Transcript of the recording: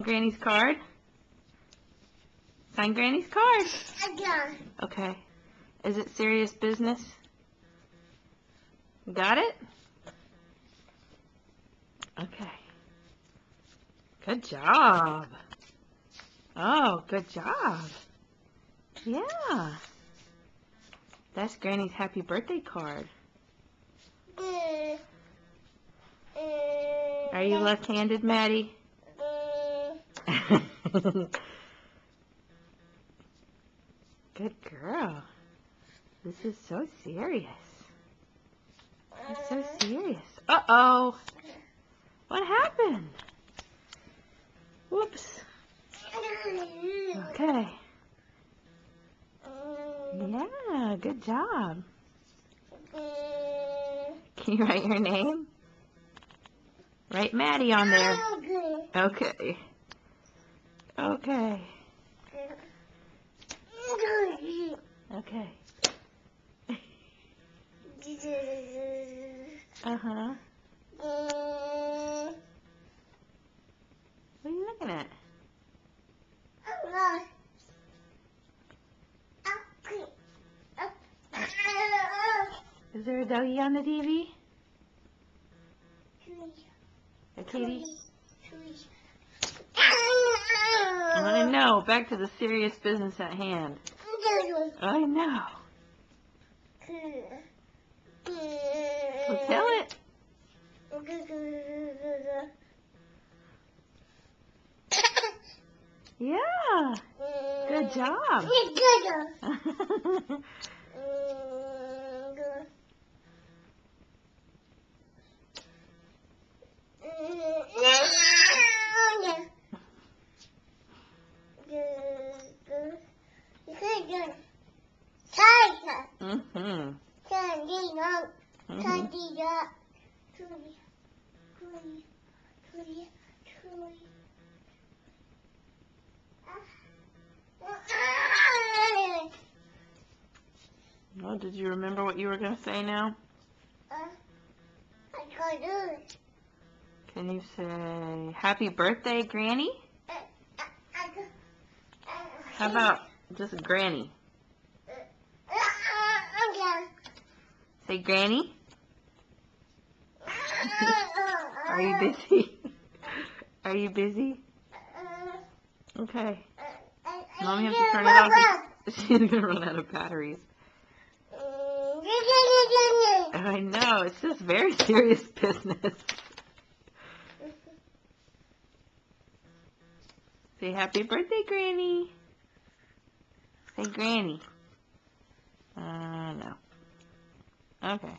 Granny's card? Sign Granny's card. Yeah. Okay. Is it serious business? Got it? Okay. Good job. Oh, good job. Yeah. That's Granny's happy birthday card. Are you left-handed, Maddie? Good girl. This is so serious. It's so serious. Uh-oh. What happened? Whoops. Okay. Yeah, good job. Can you write your name? Write Maddie on there. Okay. Okay. Okay. Uh-huh. What are you looking at? Is there a doggy on the TV? A kitty? I know. Back to the serious business at hand. I know. Well, tell it. Yeah. Good job. Mm-hmm. Well, did you remember what you were going to say now? Can you say, Happy birthday, Granny? How about just Granny? Say Granny? Are you busy? Are you busy? Okay. Mommy has to turn it off. She's going to run out of batteries. I know. It's just very serious business. Say happy birthday, Granny. Say Granny. No. Okay.